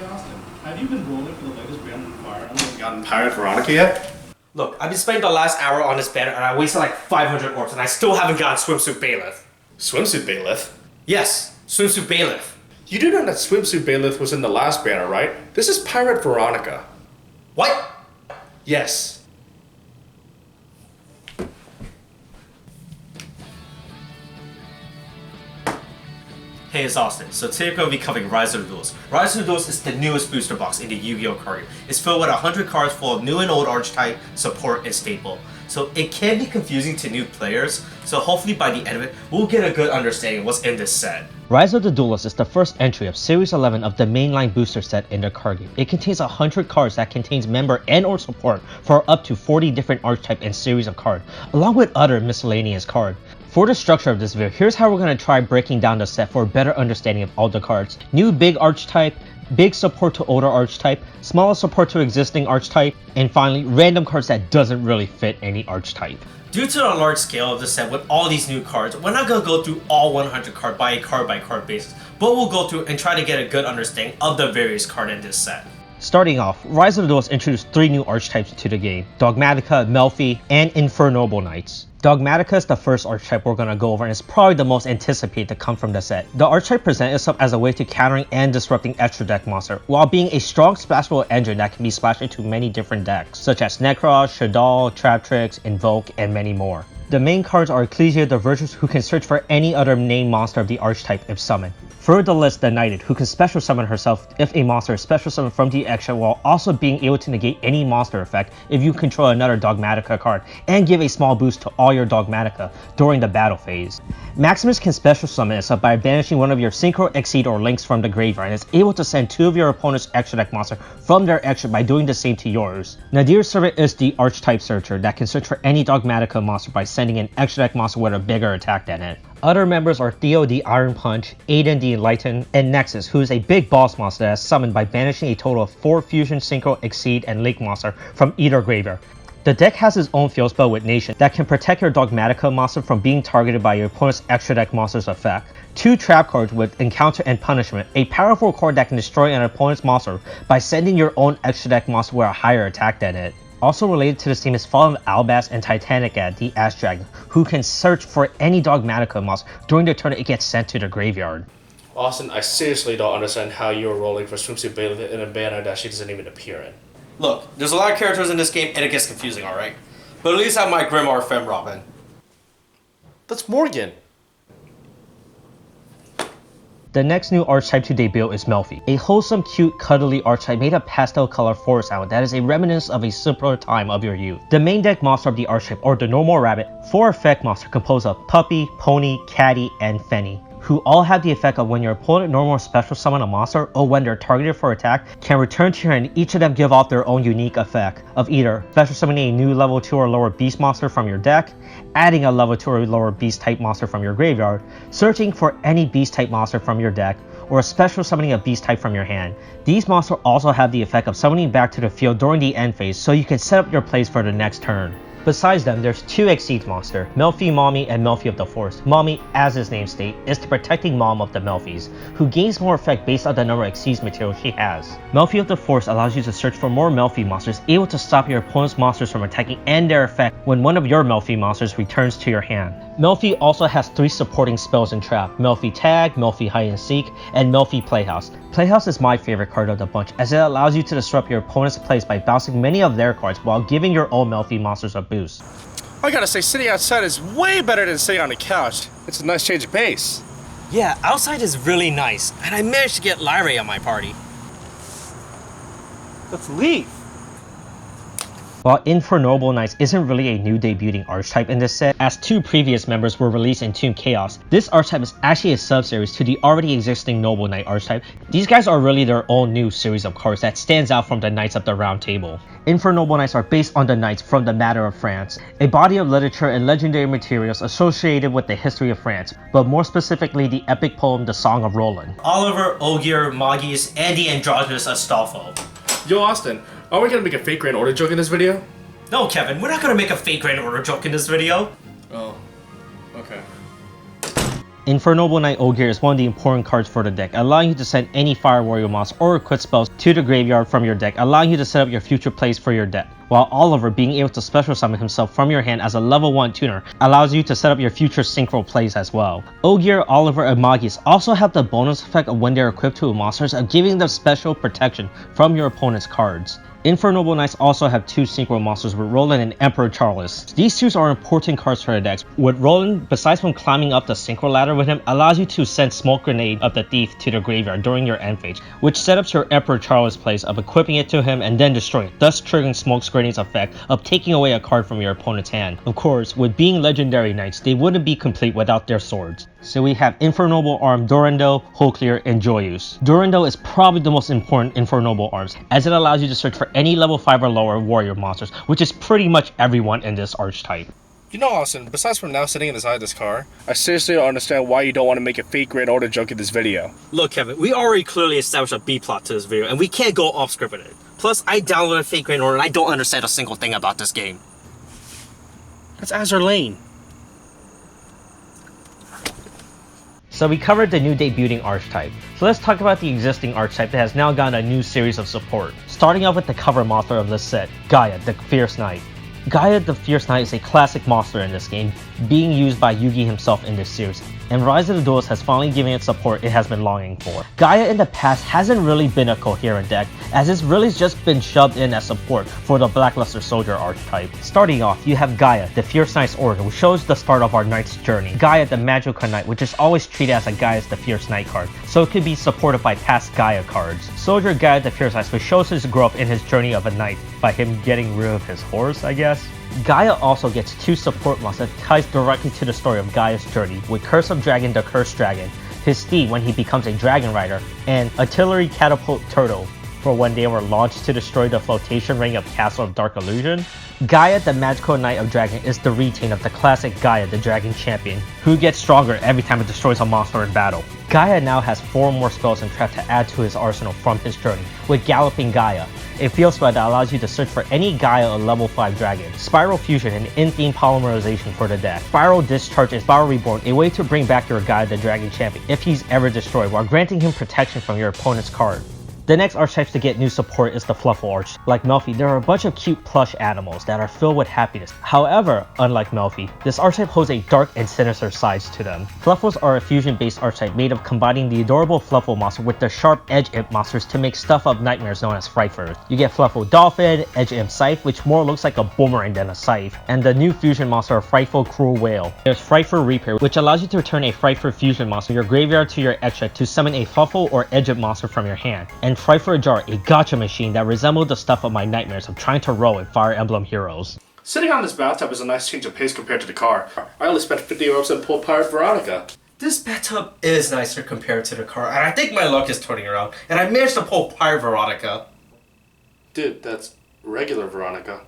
Austin, have you been rolling for the latest banner in Fire Emblem and gotten Pirate Veronica yet? Look, I've been spending the last hour on this banner and I wasted like 500 orbs and I still haven't gotten Swimsuit Bailiff. Swimsuit Bailiff? Yes, Swimsuit Bailiff. You do know that Swimsuit Bailiff was in the last banner, right? This is Pirate Veronica. What? Yes. Hey, it's Austin. So today we're going to be covering Rise of the Duelist. Rise of the Duelist is the newest booster box in the Yu-Gi-Oh card game. It's filled with 100 cards full of new and old archetype, support, and staple. So it can be confusing to new players, so hopefully by the end of it, we'll get a good understanding of what's in this set. Rise of the Duelist is the first entry of Series 11 of the mainline booster set in the card game. It contains 100 cards that contains member and or support for up to 40 different archetype and series of cards, along with other miscellaneous cards. For the structure of this video, here's how we're going to try breaking down the set for a better understanding of all the cards. New big archetype, big support to older archetype, smaller support to existing archetype, and finally, random cards that doesn't really fit any archetype. Due to the large scale of the set with all these new cards, we're not going to go through all 100 cards by card basis, but we'll go through and try to get a good understanding of the various cards in this set. Starting off, Rise of the Duelist introduced 3 new archetypes to the game: Dogmatica, Melfi, and Infernoble Knights. Dogmatica is the first archetype we're going to go over and it's probably the most anticipated to come from the set. The archetype presents itself as a way to countering and disrupting extra deck monster, while being a strong splashable engine that can be splashed into many different decks, such as Necros, Shaddoll, Trap Tricks, Invoke, and many more. The main cards are Ecclesia the Virtuous, who can search for any other named monster of the archetype if summoned. Duelist the Knighted, who can special summon herself if a monster is special summoned from the extra, while also being able to negate any monster effect if you control another Dogmatica card, and give a small boost to all your Dogmatica during the battle phase. Maximus can special summon itself by banishing one of your Synchro, Exceed, or Links from the graveyard, and is able to send 2 of your opponent's extra deck monster from their extra by doing the same to yours. Nadir's Servant is the archetype searcher that can search for any Dogmatica monster by sending an extra deck monster with a bigger attack than it. Other members are Theo the Iron Punch, Aiden the Enlightened, and Nexus, who is a big boss monster that is summoned by banishing a total of 4 Fusion, Synchro, Exceed, and Link monster from either graveyard. The deck has its own field spell with Nation that can protect your Dogmatica monster from being targeted by your opponent's extra deck monster's effect. 2 trap cards with Encounter and Punishment, a powerful card that can destroy an opponent's monster by sending your own extra deck monster with a higher attack than it. Also related to this team is Fallen Albas and Titanic Ad, the Ash Dragon, who can search for any Dogmatica monster during the turn it gets sent to the graveyard. Austin, I seriously don't understand how you're rolling for Swimsuit Bailiff in a banner that she doesn't even appear in. Look, there's a lot of characters in this game and it gets confusing, alright? But at least I have my Grimoire Femme Robin. That's Morgan. The next new archetype to debut is Melfi, a wholesome, cute, cuddly archetype made of pastel color forest island that is a reminiscence of a simpler time of your youth. The main deck monster of the archetype are the normal rabbit, 4 effect monster composed of Puppy, Pony, Caddy, and Fenny, who all have the effect of when your opponent normal special summon a monster or when they're targeted for attack can return to your hand. Each of them give off their own unique effect of either special summoning a new level 2 or lower beast monster from your deck, adding a level 2 or lower beast type monster from your graveyard, searching for any beast type monster from your deck, or a special summoning a beast type from your hand. These monsters also have the effect of summoning back to the field during the end phase, so you can set up your plays for the next turn. Besides them, there's 2 Exceed monsters, Melfi Mommy and Melfi of the Forest. Mommy, as its name states, is the protecting mom of the Melfis, who gains more effect based on the number of Exceed material she has. Melfi of the Forest allows you to search for more Melfi monsters, able to stop your opponent's monsters from attacking and their effect when one of your Melfi monsters returns to your hand. Melfi also has 3 supporting spells in Trap: Melfi Tag, Melfi Hide and Seek, and Melfi Playhouse. Playhouse is my favorite card of the bunch, as it allows you to disrupt your opponent's plays by bouncing many of their cards while giving your own Melfi monsters a boost. I gotta say, sitting outside is way better than sitting on the couch. It's a nice change of pace. Yeah, outside is really nice, and I managed to get Lyrae on my party. Let's leave. While Infernoble Knights isn't really a new debuting archetype in this set, as 2 previous members were released in Tomb Chaos, this archetype is actually a sub-series to the already existing Noble Knight archetype. These guys are really their own new series of cards that stands out from the Knights of the Round Table. Infernoble Knights are based on the Knights from the Matter of France, a body of literature and legendary materials associated with the history of France, but more specifically the epic poem The Song of Roland. Oliver, Ogier, Magius, and the androgynous Astolfo. Yo, Austin, are we gonna make a fake Grand Order joke in this video? No, Kevin, we're not gonna make a fake Grand Order joke in this video. Oh, okay. Infernoble Knight Ogier is one of the important cards for the deck, allowing you to send any Fire Warrior monster or equip spells to the graveyard from your deck, allowing you to set up your future plays for your deck. While Oliver being able to special summon himself from your hand as a level 1 tuner allows you to set up your future synchro plays as well. Ogier, Oliver, and Magius also have the bonus effect of when they're equipped to monsters of giving them special protection from your opponent's cards. Infernoble Knights also have 2 synchro monsters with Roland and Emperor Charles. These 2 are important cards for the decks. With Roland, besides from climbing up the synchro ladder with him, allows you to send Smoke Grenade of the Thief to the graveyard during your end phase, which set up your Emperor Charles plays of equipping it to him and then destroying it, thus triggering Smoke Grenade's effect of taking away a card from your opponent's hand. Of course, with being legendary knights, they wouldn't be complete without their swords. So we have Infernoble Arm Durando, Holclear, and Joyous. Durando is probably the most important Infernoble Arms, as it allows you to search for any level 5 or lower warrior monsters, which is pretty much everyone in this archetype. You know, Austin, besides from now sitting inside this car, I seriously don't understand why you don't want to make a fake great order joke in this video. Look, Kevin, we already clearly established a B-plot to this video, and we can't go off-script with it. Plus, I downloaded Fake Grand Order, and I don't understand a single thing about this game. That's Azur Lane. So we covered the new debuting archetype. So let's talk about the existing archetype that has now gotten a new series of support. Starting off with the cover monster of this set, Gaia, the Fierce Knight. Gaia the Fierce Knight is a classic monster in this game, being used by Yugi himself in this series, and Rise of the Duelist has finally given it support it has been longing for. Gaia in the past hasn't really been a coherent deck, as it's really just been shoved in as support for the Blackluster Soldier archetype. Starting off, you have Gaia, the Fierce Knight's origin, which shows the start of our knight's journey. Gaia the Magical Knight, which is always treated as a Gaia's the Fierce Knight card, so it could be supported by past Gaia cards. Soldier Gaia the Fierce Knight, which shows his growth in his journey of a knight by him getting rid of his horse, I guess. Gaia also gets 2 support monsters that ties directly to the story of Gaia's journey, with Curse of Dragon the Cursed Dragon, his steed when he becomes a dragon rider, and Artillery Catapult Turtle for when they were launched to destroy the flotation ring of Castle of Dark Illusion. Gaia the Magical Knight of Dragon is the retain of the classic Gaia the Dragon Champion, who gets stronger every time it destroys a monster in battle. Gaia now has 4 more spells and traps to add to his arsenal from his journey, with Galloping Gaia, a field spell that allows you to search for any Gaia or level 5 dragon. Spiral Fusion, an in-theme polymerization for the deck. Spiral Discharge is Spiral Reborn, a way to bring back your Gaia the Dragon Champion if he's ever destroyed, while granting him protection from your opponent's card. The next archetypes to get new support is the Fluffle Arch. Like Melfi, there are a bunch of cute plush animals that are filled with happiness. However, unlike Melfi, this archetype holds a dark and sinister sides to them. Fluffles are a fusion-based archetype made of combining the adorable Fluffle monster with the sharp Edge Imp monsters to make stuff of nightmares known as Frightfurs. You get Fluffle Dolphin, Edge Imp Scythe, which more looks like a boomerang than a scythe, and the new fusion monster of Frightful Cruel Whale. There's Frightfur Repair, which allows you to return a Frightfur fusion monster from your graveyard to your extra to summon a Fluffle or Edge Imp monster from your hand, and Frightfur Jar, a gacha machine that resembled the stuff of my nightmares of trying to roll in Fire Emblem Heroes. Sitting on this bathtub is a nice change of pace compared to the car. I only spent 50 euros and pulled Pirate Veronica. This bathtub is nicer compared to the car, and I think my luck is turning around, and I managed to pull Pirate Veronica. Dude, that's regular Veronica.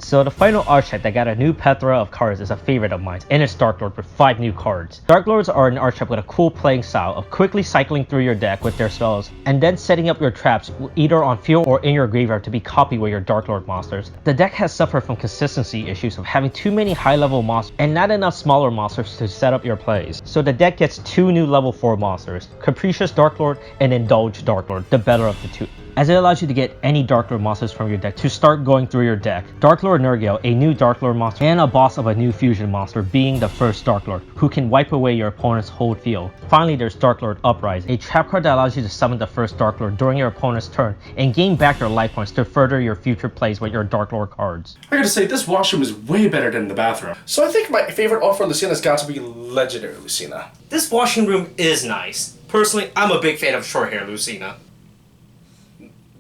So the final archetype that got a new plethora of cards is a favorite of mine, and it's Dark Lord with 5 new cards. Dark Lords are an archetype with a cool playing style of quickly cycling through your deck with their spells, and then setting up your traps either on field or in your graveyard to be copied with your Dark Lord monsters. The deck has suffered from consistency issues of having too many high level monsters and not enough smaller monsters to set up your plays. So the deck gets 2 new level 4 monsters, Capricious Dark Lord and Indulged Dark Lord, the better of the 2, as it allows you to get any Dark Lord monsters from your deck to start going through your deck. Dark Lord Nergale, a new Dark Lord monster, and a boss of a new fusion monster, being the first Dark Lord, who can wipe away your opponent's whole field. Finally, there's Dark Lord Uprising, a trap card that allows you to summon the first Dark Lord during your opponent's turn, and gain back your life points to further your future plays with your Dark Lord cards. I gotta say, this washroom is way better than the bathroom. So I think my favorite offer Lucina's got to be Legendary Lucina. This washing room is nice. Personally, I'm a big fan of short hair Lucina.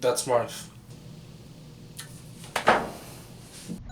That's smart.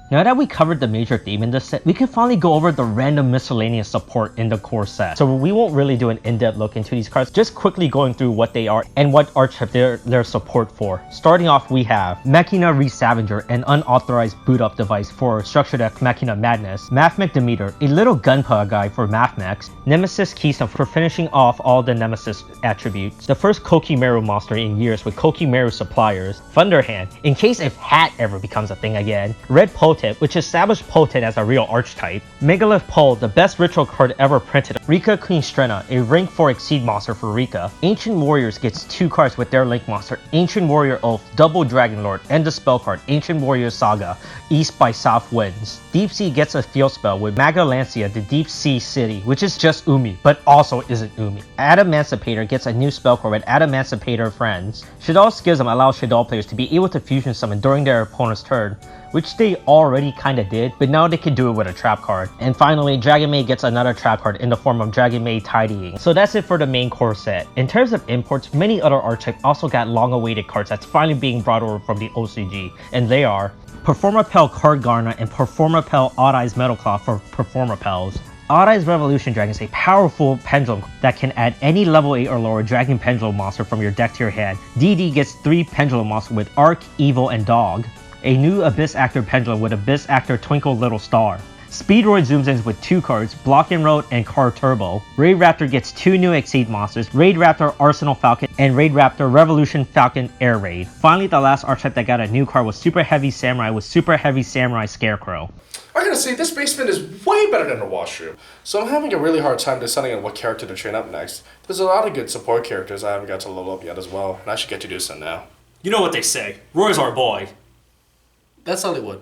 Now that we covered the major theme in this set, we can finally go over the random miscellaneous support in the core set. So we won't really do an in-depth look into these cards, just quickly going through what they are and what archetype they're support for. Starting off, we have Machina Resavager, an unauthorized boot-up device for Structure Deck Machina Madness, Mathmech Demeter, a little gunpowder guy for Mathmechs, Nemesis Keystone for finishing off all the Nemesis attributes, the first Kokimeru monster in years with Kokimeru suppliers, Thunderhand, in case if Hat ever becomes a thing again, Red Pulse Potent, which established Potent as a real archetype. Megalith Pole, the best ritual card ever printed. Rika Queen Strenna, a rank 4 Exceed monster for Rika. Ancient Warriors gets 2 cards with their Link monster, Ancient Warrior Oath, Double Dragon Lord, and the spell card, Ancient Warrior Saga, East by South Winds. Deep Sea gets a field spell with Magalancia, the Deep Sea City, which is just Umi, but also isn't Umi. Adamancipator gets a new spell card with Adamancipator Friends. Shaddoll Schism allows Shaddoll players to be able to fusion summon during their opponent's turn, which they already kinda did, but now they can do it with a trap card. And finally, Dragon Maid gets another trap card in the form of Dragon Maid Tidying. So that's it for the main core set. In terms of imports, many other archetypes also got long-awaited cards that's finally being brought over from the OCG, and they are Performapel Card Garner and Performapel Odd Eyes Metalclaw for Performapels. Odd Eyes Revolution Dragon is a powerful pendulum that can add any level 8 or lower Dragon Pendulum monster from your deck to your hand. DD gets 3 pendulum monsters with Arc, Evil, and Dog. A new Abyss Actor Pendulum with Abyss Actor Twinkle Little Star. Speedroid zooms in with 2 cards, Block and Road and Card Turbo. Raid Raptor gets 2 new Exceed monsters, Raid Raptor Arsenal Falcon and Raid Raptor Revolution Falcon Air Raid. Finally, the last archetype that got a new card was Super Heavy Samurai with Super Heavy Samurai Scarecrow. I gotta say, this basement is way better than the washroom. So I'm having a really hard time deciding on what character to train up next. There's a lot of good support characters I haven't got to level up yet as well, and I should get to do so now. You know what they say, Roy's our boy. That's Hollywood.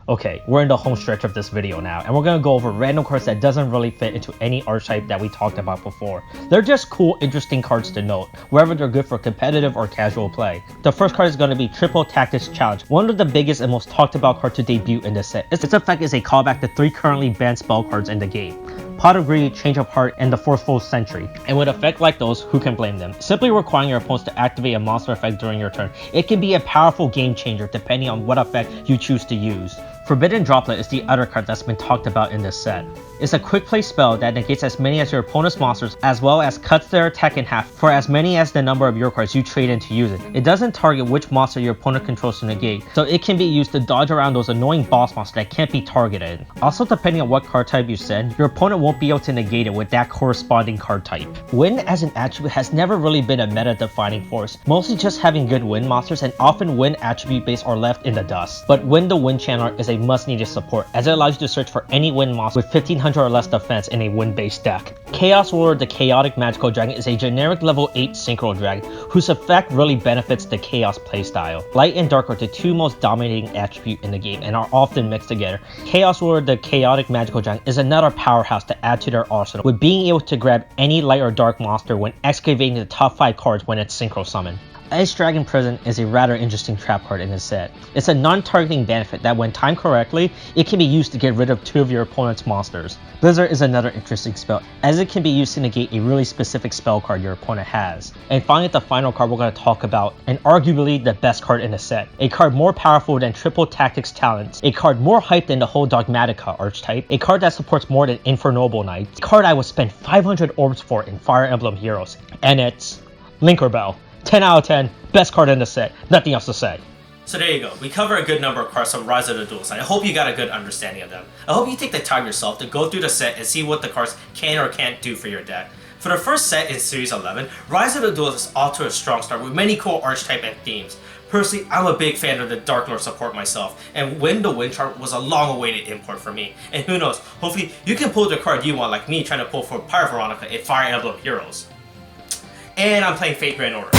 Okay, we're in the home stretch of this video now, and we're gonna go over random cards that doesn't really fit into any archetype that we talked about before. They're just cool, interesting cards to note, whether they're good for competitive or casual play. The first card is gonna be Triple Tactics Challenge, one of the biggest and most talked about cards to debut in this set. Its effect is a callback to 3 currently banned spell cards in the game: Pot of Greed, Change of Heart, and the Forceful Sentry. And with effects like those, who can blame them? Simply requiring your opponents to activate a monster effect during your turn. It can be a powerful game changer depending on what effect you choose to use. Forbidden Droplet is the other card that's been talked about in this set. It's a quick play spell that negates as many as your opponent's monsters, as well as cuts their attack in half for as many as the number of your cards you trade in to use it. It doesn't target which monster your opponent controls to negate, so it can be used to dodge around those annoying boss monsters that can't be targeted. Also, depending on what card type you send, your opponent won't be able to negate it with that corresponding card type. Wind as an attribute has never really been a meta-defining force, mostly just having good wind monsters, and often wind attribute base are left in the dust. But Wind the Wind Channeler is a must-needed support, as it allows you to search for any wind monster with 1500 or less defense in a wind-based deck. Chaos Warlord the Chaotic Magical Dragon is a generic level 8 Synchro Dragon, whose effect really benefits the Chaos playstyle. Light and Dark are the 2 most dominating attributes in the game and are often mixed together. Chaos Warlord the Chaotic Magical Dragon is another powerhouse to add to their arsenal, with being able to grab any light or dark monster when excavating the top 5 cards when it's Synchro Summoned. Ice Dragon Prison is a rather interesting trap card in this set. It's a non-targeting benefit that when timed correctly, it can be used to get rid of 2 of your opponent's monsters. Blizzard is another interesting spell, as it can be used to negate a really specific spell card your opponent has. And finally, the final card we're going to talk about, and arguably the best card in the set. A card more powerful than Triple Tactics Talents, a card more hyped than the whole Dogmatica archetype, a card that supports more than Infernoble Knights, a card I would spend 500 orbs for in Fire Emblem Heroes, and it's Linkerbell. 10 out of 10, best card in the set, nothing else to say. So there you go. We cover a good number of cards from Rise of the Duels, and I hope you got a good understanding of them. I hope you take the time yourself to go through the set and see what the cards can or can't do for your deck. For the first set in Series 11, Rise of the Duels is off to a strong start with many cool archetype and themes. Personally, I'm a big fan of the Dark Lord support myself, and Wind the Wind chart was a long-awaited import for me. And who knows, hopefully you can pull the card you want like me trying to pull for Pyre Veronica in Fire Emblem Heroes. And I'm playing Fate Grand Order.